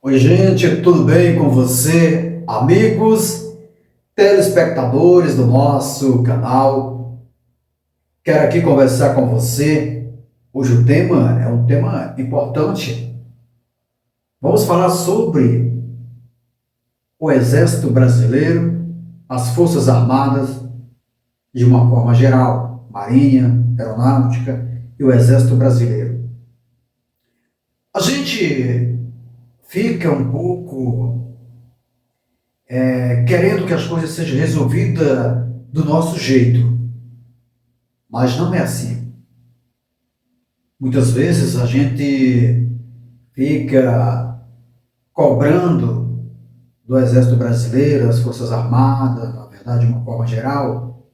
Oi, gente, tudo bem com você? Amigos, telespectadores do nosso canal, quero aqui conversar com você. Hoje o tema é um tema importante. Vamos falar sobre o Exército Brasileiro, as Forças Armadas, de uma forma geral, Marinha, Aeronáutica e o Exército Brasileiro. A gente fica um pouco querendo que as coisas sejam resolvidas do nosso jeito, mas não é assim. Muitas vezes a gente fica cobrando do Exército Brasileiro, das Forças Armadas, na verdade, de uma forma geral,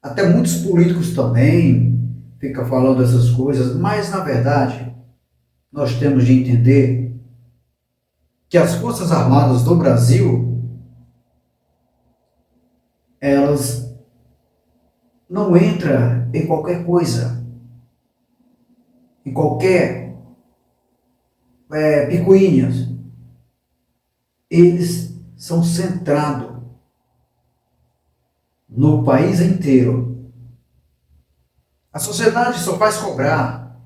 até muitos políticos também ficam falando essas coisas, mas na verdade nós temos de entender que as Forças Armadas do Brasil, elas não entram em qualquer coisa, em qualquer picuinhas. Eles são centrados no país inteiro. A sociedade só faz cobrar,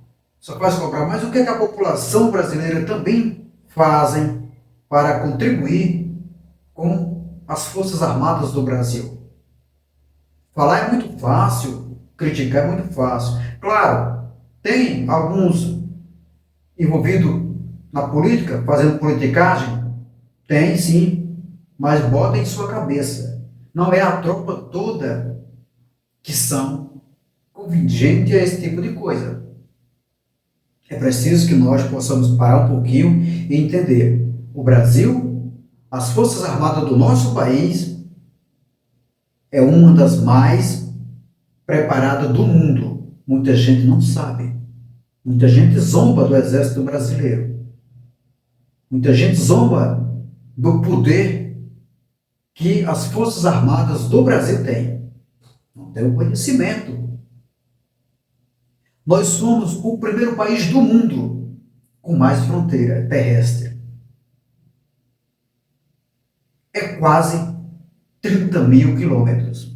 mas o que a população brasileira também fazem para contribuir com as Forças Armadas do Brasil? Falar é muito fácil, criticar é muito fácil. Claro, tem alguns envolvidos na política, fazendo politicagem, tem sim, mas bota em sua cabeça. Não é a tropa toda que são convenientes a esse tipo de coisa. É preciso que nós possamos parar um pouquinho e entender. O Brasil, as Forças Armadas do nosso país, é uma das mais preparadas do mundo. Muita gente não sabe. Muita gente zomba do Exército Brasileiro. Muita gente zomba do poder que as Forças Armadas do Brasil têm. Não tem o conhecimento. Nós somos o primeiro país do mundo com mais fronteira terrestre. É quase 30 mil quilômetros.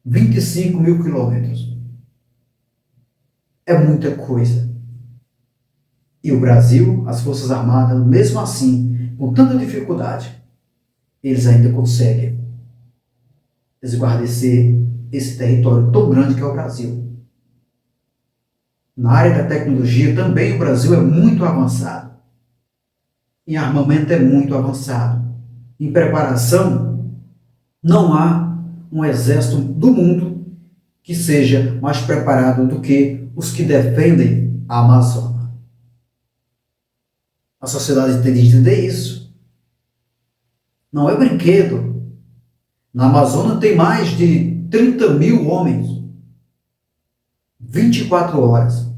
25 mil quilômetros. É muita coisa. E o Brasil, as Forças Armadas, mesmo assim, com tanta dificuldade, eles ainda conseguem esguardecer esse território tão grande que é o Brasil. Na área da tecnologia também o Brasil é muito avançado. Em armamento é muito avançado. Em preparação, não há um exército do mundo que seja mais preparado do que os que defendem a Amazônia. A sociedade tem de entender isso. Não é brinquedo. Na Amazônia tem mais de 30 mil homens, 24 horas,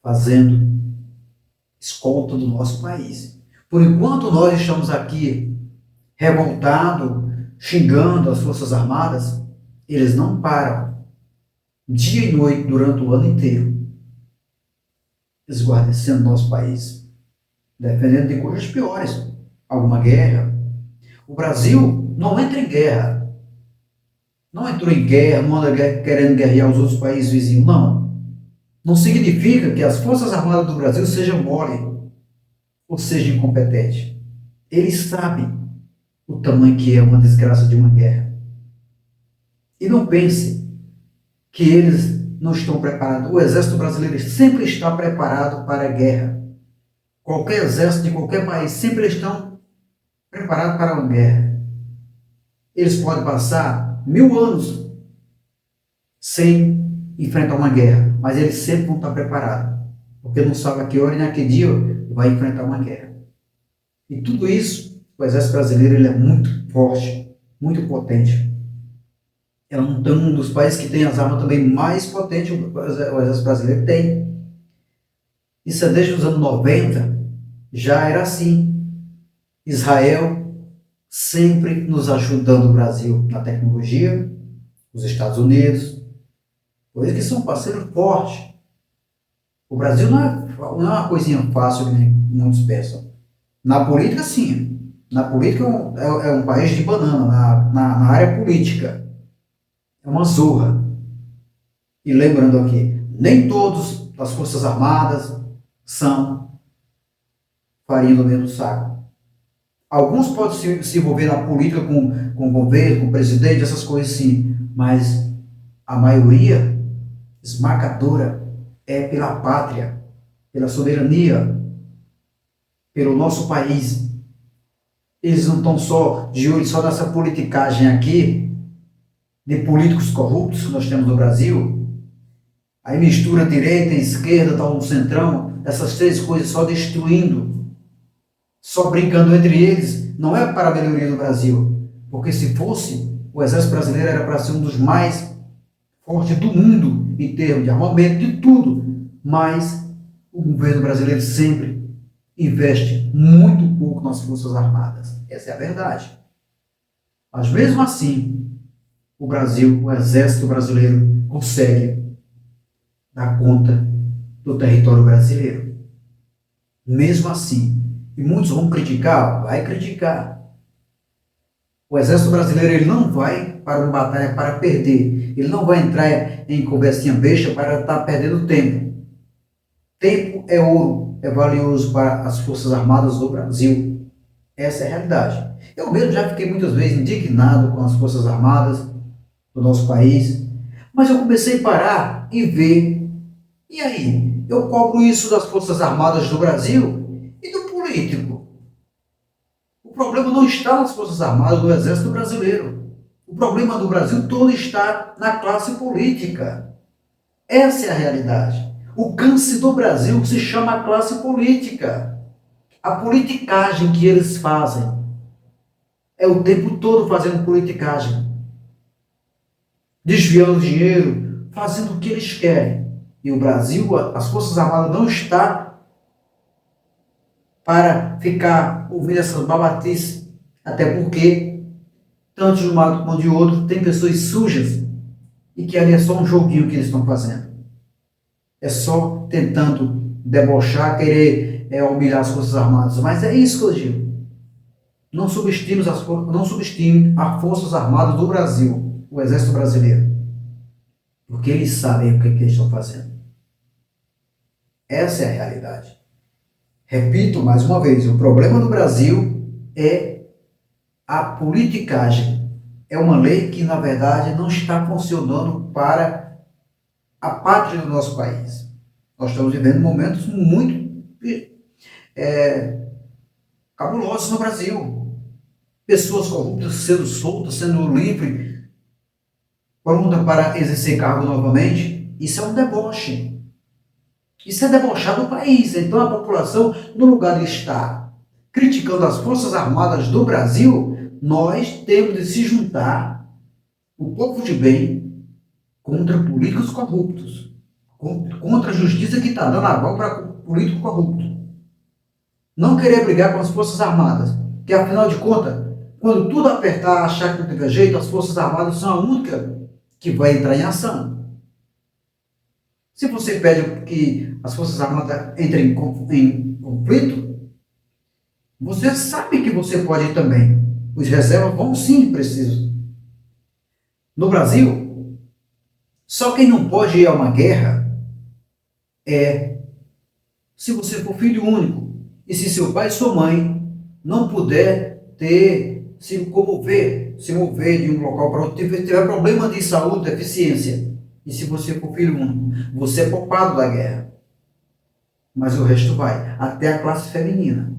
fazendo escolta do nosso país. Por enquanto nós estamos aqui revoltados, xingando as Forças Armadas, eles não param, dia e noite, durante o ano inteiro, esguardecendo nosso país, defendendo de coisas piores, alguma guerra. O Brasil não entra em guerra, não entrou em guerra, não anda querendo guerrear os outros países vizinhos, não. Não significa que as Forças Armadas do Brasil sejam mole ou sejam incompetentes. Eles sabem o tamanho que é uma desgraça de uma guerra. E não pense que eles não estão preparados. O Exército Brasileiro sempre está preparado para a guerra. Qualquer exército de qualquer país sempre estão preparados para uma guerra. Eles podem passar 1000 anos sem enfrentar uma guerra, mas eles sempre vão estar preparados, porque não sabe a que hora e naquele dia vai enfrentar uma guerra. E tudo isso, o Exército Brasileiro ele é muito forte, muito potente. É um dos países que tem as armas também mais potentes, o Exército Brasileiro tem. Isso é desde os anos 90, já era assim. Israel sempre nos ajudando o Brasil na tecnologia, os Estados Unidos, por isso que são parceiros fortes. O Brasil não é uma coisinha fácil, como muitos pensam. Na política, sim. Na política é um país de banana, na área política. É uma zorra. E lembrando aqui, nem todos das Forças Armadas são farinha do mesmo saco. Alguns podem se envolver na política com o governo, com o presidente, essas coisas sim, mas a maioria esmagadora é pela pátria, pela soberania, pelo nosso país. Eles não estão só de olho só nessa politicagem aqui, de políticos corruptos que nós temos no Brasil. Aí mistura direita e esquerda, tá um centrão, essas três coisas só destruindo, só brincando entre eles. Não é para a melhoria do Brasil, porque se fosse, o Exército Brasileiro era para ser um dos mais fortes do mundo, em termos de armamento, de tudo. Mas o governo brasileiro sempre investe muito pouco nas Forças Armadas. Essa é a verdade. Mas mesmo assim, o Brasil, o Exército Brasileiro, consegue dar conta do território brasileiro. Mesmo assim. E muitos vão criticar? Vai criticar. O Exército Brasileiro ele não vai para uma batalha para perder. Ele não vai entrar em conversinha besta para estar perdendo tempo. Tempo é ouro, é valioso para as Forças Armadas do Brasil. Essa é a realidade. Eu mesmo já fiquei muitas vezes indignado com as Forças Armadas do nosso país, mas eu comecei a parar e ver. E aí? Eu cobro isso das Forças Armadas do Brasil e do político. O problema não está nas Forças Armadas do Exército Brasileiro. O problema do Brasil todo está na classe política. Essa é a realidade. O câncer do Brasil se chama classe política. A politicagem que eles fazem é o tempo todo fazendo politicagem, desviando dinheiro, fazendo o que eles querem. E o Brasil, as Forças Armadas não está para ficar ouvindo essas babatices, até porque, tanto de um lado como de outro, tem pessoas sujas e que ali é só um joguinho que eles estão fazendo. É só tentando debochar, querer humilhar as Forças Armadas. Mas é isso que eu digo. Não subestime as Forças Armadas do Brasil, o Exército Brasileiro. Porque eles sabem o que eles estão fazendo. Essa é a realidade. Repito mais uma vez, o problema do Brasil é a politicagem. É uma lei que, na verdade, não está funcionando para a pátria do nosso país. Nós estamos vivendo momentos muito cabulosos no Brasil. Pessoas corruptas sendo soltas, sendo livres, prontas para exercer cargo novamente. Isso é um deboche. Isso é debochar do país. Então a população, no lugar de estar criticando as Forças Armadas do Brasil, nós temos de se juntar, o povo de bem, contra políticos corruptos, contra a justiça que está dando aval para político corrupto. Não querer brigar com as Forças Armadas, que afinal de contas, quando tudo apertar, achar que não tem jeito, as Forças Armadas são a única que vai entrar em ação. Se você pede que as Forças Armadas entrem em conflito, você sabe que você pode ir também. Os reservas vão sim, precisam. No Brasil, só quem não pode ir a uma guerra é se você for filho único e se seu pai e sua mãe não puder se mover de um local para outro, tiver problema de saúde, deficiência. E se você for filho único, você é poupado da guerra. Mas o resto vai, até a classe feminina.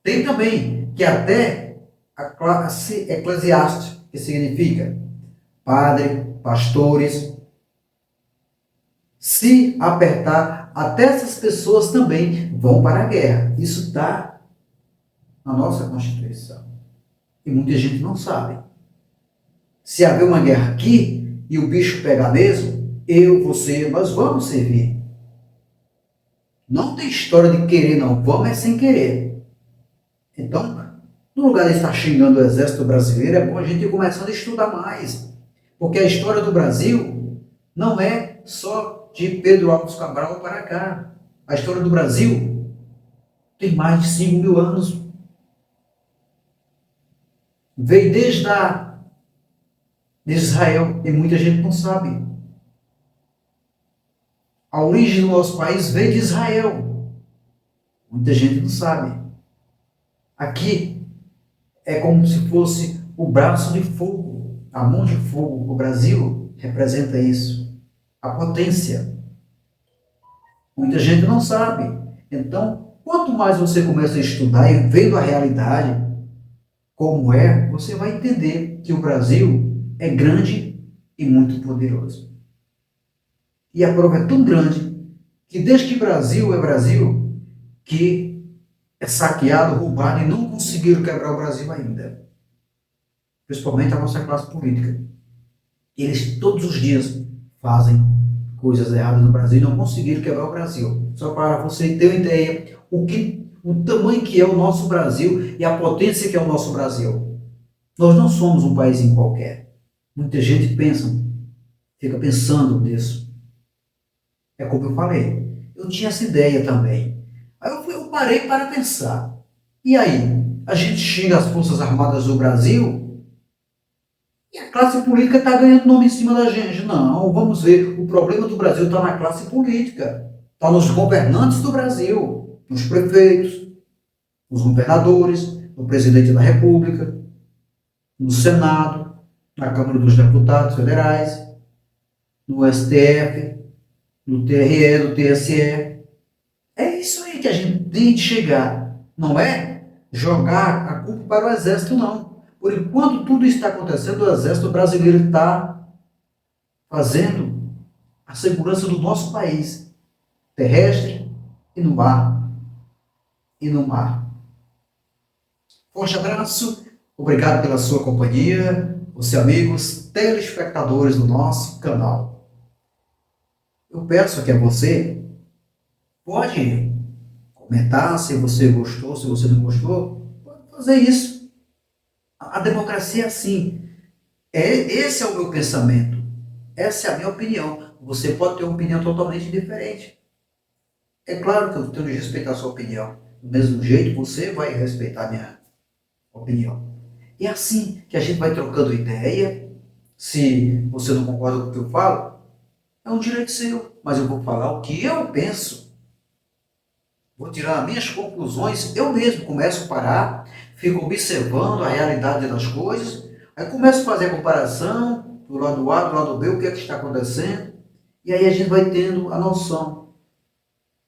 Tem também que até a classe eclesiástica, que significa padre, pastores. Se apertar, até essas pessoas também vão para a guerra. Isso está na nossa Constituição. E muita gente não sabe. Se haver uma guerra aqui, e o bicho pegar mesmo, você, nós vamos servir. Não tem história de querer, não. Vamos é sem querer. Então, no lugar de estar xingando o Exército Brasileiro, é bom a gente ir começando a estudar mais. Porque a história do Brasil não é só de Pedro Álvares Cabral para cá. A história do Brasil tem mais de 5.000 anos. Veio de Israel, e muita gente não sabe. A origem do nosso país veio de Israel. Muita gente não sabe. Aqui é como se fosse o braço de fogo, a mão de fogo. O Brasil representa isso, a potência. Muita gente não sabe. Então, quanto mais você começa a estudar e vendo a realidade como é, você vai entender que o Brasil é grande e muito poderoso. E a prova é tão grande que desde que Brasil é Brasil, que é saqueado, roubado e não conseguiram quebrar o Brasil ainda. Principalmente a nossa classe política. Eles todos os dias fazem coisas erradas no Brasil e não conseguiram quebrar o Brasil. Só para você ter uma ideia o tamanho que é o nosso Brasil e a potência que é o nosso Brasil. Nós não somos um país qualquer. Muita gente fica pensando nisso. É como eu falei, eu tinha essa ideia também. Aí eu parei para pensar. E aí? A gente xinga as Forças Armadas do Brasil e a classe política está ganhando nome em cima da gente. Não, vamos ver. O problema do Brasil está na classe política. Está nos governantes do Brasil, nos prefeitos, nos governadores, no presidente da República, no Senado, na Câmara dos Deputados Federais, no STF, no TRE, no TSE. É isso aí que a gente tem de chegar. Não é jogar a culpa para o Exército, não. Por enquanto tudo está acontecendo, o Exército brasileiro está fazendo a segurança do nosso país, terrestre e no ar. E no mar. Forte abraço, obrigado pela sua companhia, os amigos telespectadores do nosso canal. Eu peço que você pode comentar se você gostou, se você não gostou, pode fazer isso. A democracia é assim. Esse é o meu pensamento. Essa é a minha opinião. Você pode ter uma opinião totalmente diferente. É claro que eu tenho de respeitar a sua opinião. Do mesmo jeito, você vai respeitar a minha opinião. E é assim que a gente vai trocando ideia. Se você não concorda com o que eu falo, é um direito seu. Mas eu vou falar o que eu penso. Vou tirar as minhas conclusões. Eu mesmo começo a parar, fico observando a realidade das coisas. Aí começo a fazer a comparação do lado A, do lado B, o que é que está acontecendo. E aí a gente vai tendo a noção.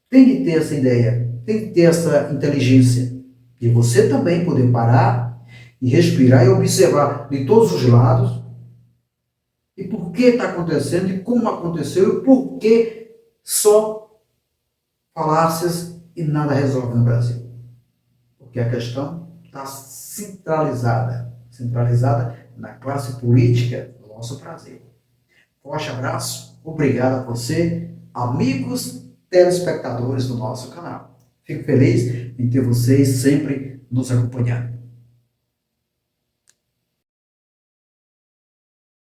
Tem que ter essa ideia, tem que ter essa inteligência de você também poder parar e respirar e observar de todos os lados e por que está acontecendo e como aconteceu e por que só falácias e nada resolve no Brasil. Porque a questão está centralizada na classe política do nosso Brasil. Forte abraço, obrigado a você, amigos telespectadores do nosso canal. Fico feliz em ter vocês sempre nos acompanhando.